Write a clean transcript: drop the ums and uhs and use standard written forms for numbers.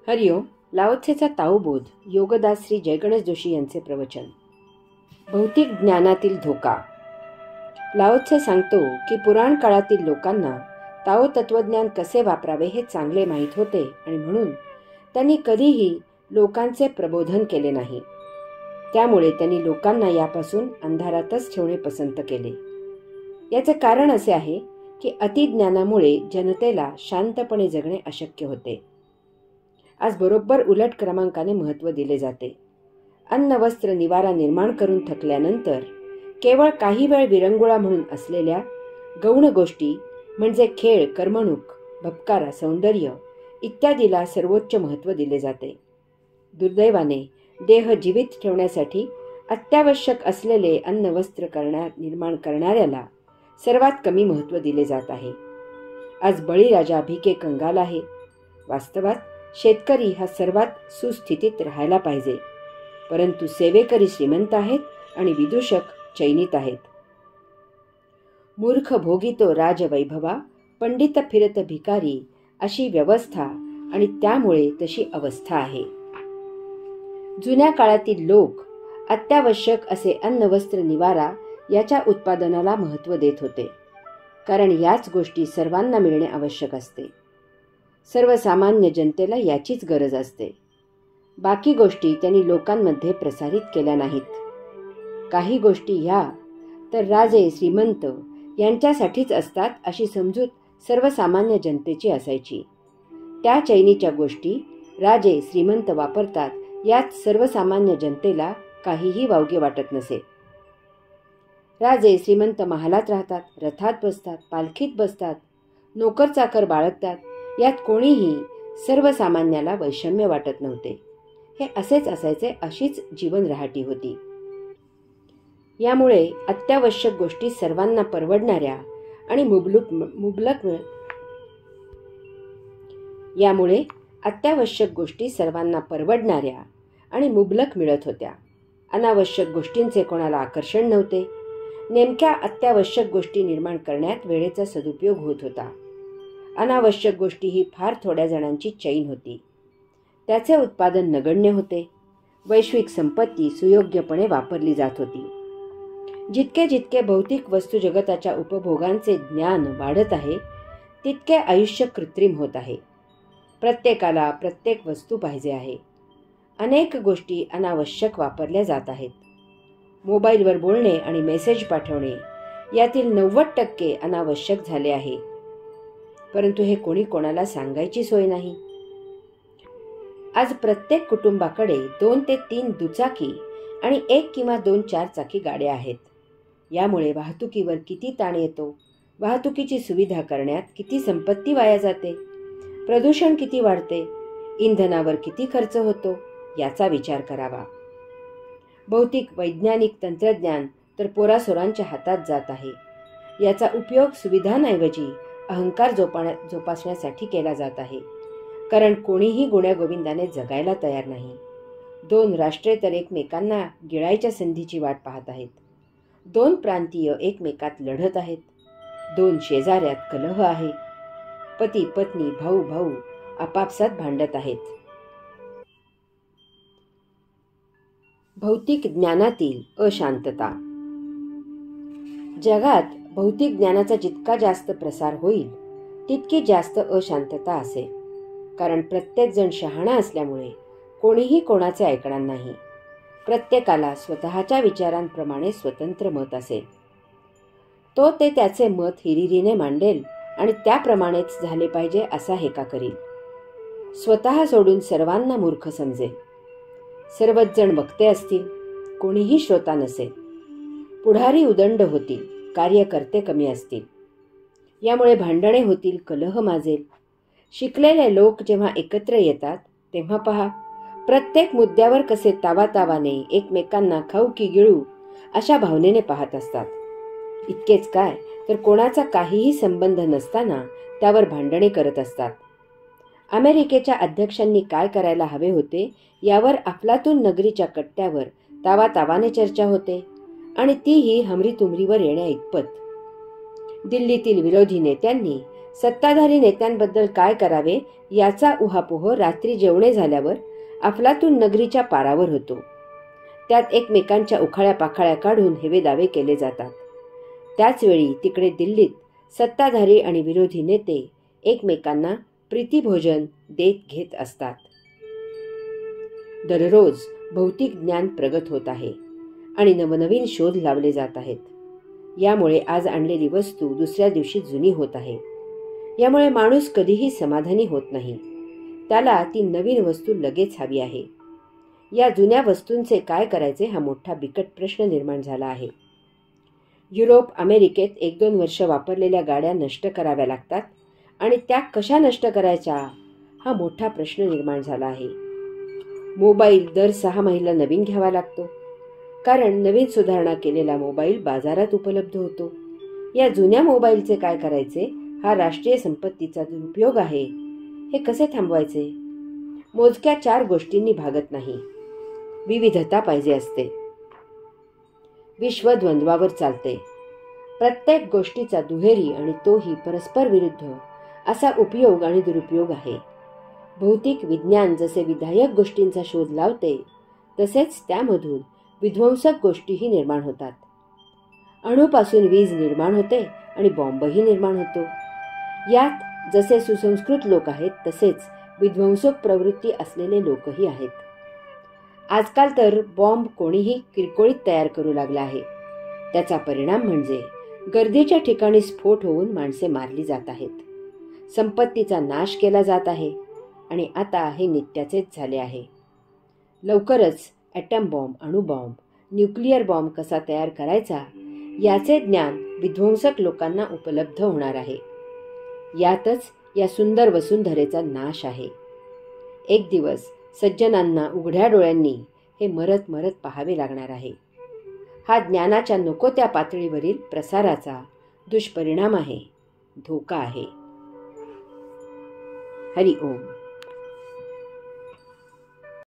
हरिओम. लाओत्सेचा ताओबोध योगदास श्री जयगणेश जोशी यांचे प्रवचन. भौतिक ज्ञानातील धोका. लाओत्से सांगतो की पुराण काळातील लोकांना ताओ तत्वज्ञान कसे वापरावे हे चांगले माहीत होते आणि म्हणून त्यांनी कधीही लोकांचे प्रबोधन केले नाही. त्यामुळे त्यांनी लोकांना यापासून अंधारातच ठेवणे पसंत केले. याचे कारण असे आहे की अतिज्ञानामुळे जनतेला शांतपणे जगणे अशक्य होते. आज बरोबर उलट क्रमांकाने महत्त्व दिले जाते. अन्न वस्त्र निवारा निर्माण करून थकल्यानंतर केवळ काही वेळ विरंगुळा म्हणून असलेल्या गौण गोष्टी म्हणजे खेळ, करमणूक, भपकारा, सौंदर्य इत्यादीला सर्वोच्च महत्त्व दिले जाते. दुर्दैवाने देह जीवित ठेवण्यासाठी अत्यावश्यक असलेले अन्न वस्त्र निर्माण करणाऱ्याला सर्वात कमी महत्त्व दिले जात आहे. आज बळीराजा भिके कंगाल आहे. वास्तवात शेतकरी हा सर्वात सुस्थितीत राहायला पाहिजे, परंतु सेवेकरी श्रीमंत आहेत आणि विदूषक चैनीत आहेत. मूर्ख भोगितो राजवैभवा, पंडित फिरत भिकारी, अशी व्यवस्था आणि त्यामुळे तशी अवस्था आहे. जुन्या काळातील लोक अत्यावश्यक असे अन्न वस्त्र निवारा याच्या उत्पादनाला महत्त्व देत होते, कारण याच गोष्टी सर्वांना मिळणे आवश्यक असते. सर्वसामान्य जनतेला याचीच गरज असते. बाकी गोष्टी त्यांनी लोकांमध्ये प्रसारित केल्या नाहीत. काही गोष्टी ह्या तर राजे श्रीमंत यांच्यासाठीच असतात अशी समजूत सर्वसामान्य जनतेची असायची. त्या चैनीच्या गोष्टी राजे श्रीमंत वापरतात यात सर्वसामान्य जनतेला काहीही वावगे वाटत नसे. राजे श्रीमंत महालात राहतात, रथात बसतात, पालखीत बसतात, नोकर चाकर बाळगतात, यात कोणीही सर्वसामान्याला वैषम्य वाटत नव्हते. हे असेच असायचे, अशीच जीवन रहाटी होती. यामुळे अत्यावश्यक गोष्टी सर्वांना परवडणाऱ्या आणि मुबलक मिळत होत्या. अनावश्यक गोष्टींचे कोणाला आकर्षण नव्हते. नेमक्या अत्यावश्यक गोष्टी निर्माण करण्यात वेळेचा सदुपयोग होत होता. अनावश्यक गोष्टी ही फार थोड्या जणांची चैन होती. त्याचे उत्पादन नगण्य होते. वैश्विक संपत्ती सुयोग्यपणे वापरली जात होती. जितके जितके भौतिक वस्तू जगताच्या उपभोगांचे ज्ञान वाढत आहे तितके आयुष्य कृत्रिम होत आहे. प्रत्येकाला प्रत्येक वस्तू पाहिजे आहे. अनेक गोष्टी अनावश्यक वापरल्या जात आहेत. मोबाईलवर बोलणे आणि मेसेज पाठवणे यातील 90% अनावश्यक झाले आहे, परंतु हे कोणी कोणाला सांगायची सोय नाही. आज प्रत्येक कुटुंबाकडे 2 ते 3 दुचाकी आणि 1 किंवा 2 4-चाकी गाड्या आहेत. यामुळे वाहतुकीवर किती ताण येतो, वाहतुकीची सुविधा करण्यात किती संपत्ती वाया जाते, प्रदूषण किती वाढते, इंधनावर किती खर्च होतो याचा विचार करावा. भौतिक वैज्ञानिक तंत्रज्ञान तर पोरासोरांच्या हातात जात आहे. याचा उपयोग सुविधांऐवजी अहंकार जोपासण्यासाठी केला जात आहे, कारण कोणीही गुण्यागोविंदाने जगायला तयार नाही. 2 राष्ट्रे तर एकमेकांना गिळायच्या संधीची वाट पाहत आहेत. 2 प्रांतीय एकमेकात लढत आहेत. 2 शेजाऱ्यात कलह आहे. पती पत्नी, भाऊ भाऊ आपापसात भांडत आहेत. भौतिक ज्ञानातील अशांतता. जगात भौतिक ज्ञानाचा जितका जास्त प्रसार होईल तितकी जास्त अशांतता असेल, कारण प्रत्येक जण शहाणा असल्यामुळे कोणीही कोणाचे ऐकणार नाही. प्रत्येकाला स्वतःच्या विचारांप्रमाणे स्वतंत्र मत असेल. तो त्याचे मत हिरिरीने मांडेल आणि त्याप्रमाणेच झाले पाहिजे असा हेका करील. स्वतः सोडून सर्वांना मूर्ख समजेल. सर्वच जण वक्ते असतील, कोणीही श्रोता नसेल. पुढारी उदंड होतील, कार्यकर्ते कमी असतील. यामुळे भांडणे होतील, कलह माजेल. शिकलेले लोक जेव्हा एकत्र येतात तेव्हा पहा, प्रत्येक मुद्द्यावर कसे तावातावाने एकमेकांना खाऊ की गिळू अशा भावनेने पाहत असतात. इतकेच काय तर कोणाचा काहीही संबंध नसताना त्यावर भांडणे करत असतात. अमेरिकेच्या अध्यक्षांनी काय करायला हवे होते यावर अफलातून नगरीच्या कट्ट्यावर तावातावाने चर्चा होते आणि तीही हमरीतुमरीवर येण्या इतपत. दिल्लीतील विरोधी नेत्यांनी सत्ताधारी नेत्यांबद्दल काय करावे याचा उहापोह रात्री जेवणे झाल्यावर अफलातून नगरीच्या पारावर होतो. त्यात एकमेकांच्या उखाळ्या पाखाळ्या काढून हेवे दावे केले जातात. त्याचवेळी तिकडे दिल्लीत सत्ताधारी आणि विरोधी नेते एकमेकांना प्रीतिभोजन देत घेत असतात. दररोज भौतिक ज्ञान प्रगत होत आहे आणि नवनवीन शोध लावले जात आहेत. यामुळे आज आणलेली वस्तू दुसऱ्या दिवशी जुनी होत आहे. यामुळे माणूस कधीही समाधानी होत नाही. त्याला ती नवीन वस्तू लगेच हवी आहे. या जुन्या वस्तूंचे काय करायचे हा मोठा बिकट प्रश्न निर्माण झाला आहे. युरोप, अमेरिकेत 1-2 वर्ष वापरलेल्या गाड्या नष्ट कराव्या लागतात आणि त्या कशा नष्ट करायच्या हा मोठा प्रश्न निर्माण झाला आहे. मोबाईल दर 6 महिन्याला नवीन घ्यावा लागतो, कारण नवीन सुधारणा केलेला मोबाईल बाजारात उपलब्ध होतो. या जुन्या मोबाईलचे काय करायचे हा राष्ट्रीय संपत्तीचा दुरुपयोग आहे. हे कसे थांबवायचे? मोजक्या 4 गोष्टींनी भागत नाही. विविधता पाहिजे असते. विश्व द्वंद्वावर चालते. प्रत्येक गोष्टीचा दुहेरी आणि तोही परस्पर विरुद्ध असा उपयोग आणि दुरुपयोग आहे. भौतिक विज्ञान जसे विधायक गोष्टींचा शोध लावते, तसेच त्यामधून विध्वंसक गोष्टीही निर्माण होतात. अणूपासून वीज निर्माण होते आणि बॉम्बही निर्माण होतो. यात जसे सुसंस्कृत लोक आहेत, तसेच विध्वंसक प्रवृत्ती असलेले लोकही आहेत. आजकाल तर बॉम्ब कोणीही किरकोळीत तयार करू लागला आहे. त्याचा परिणाम म्हणजे गर्दीच्या ठिकाणी स्फोट होऊन माणसे मारली जात आहेत. संपत्तीचा नाश केला जात आहे आणि आता हे नित्याचेच झाले आहे. लवकरच ॲटम बॉम्ब, अणुबॉम्ब, न्यूक्लिअर बॉम्ब कसा तयार करायचा याचे ज्ञान विध्वंसक लोकांना उपलब्ध होणार आहे. यातच या सुंदर वसुंधरेचा नाश आहे. एक दिवस सज्जनांना उघड्या डोळ्यांनी हे मरत मरत पाहावे लागणार आहे. हा ज्ञानाच्या नको त्या पातळीवरील प्रसाराचा दुष्परिणाम आहे, धोका आहे. हरि ओम.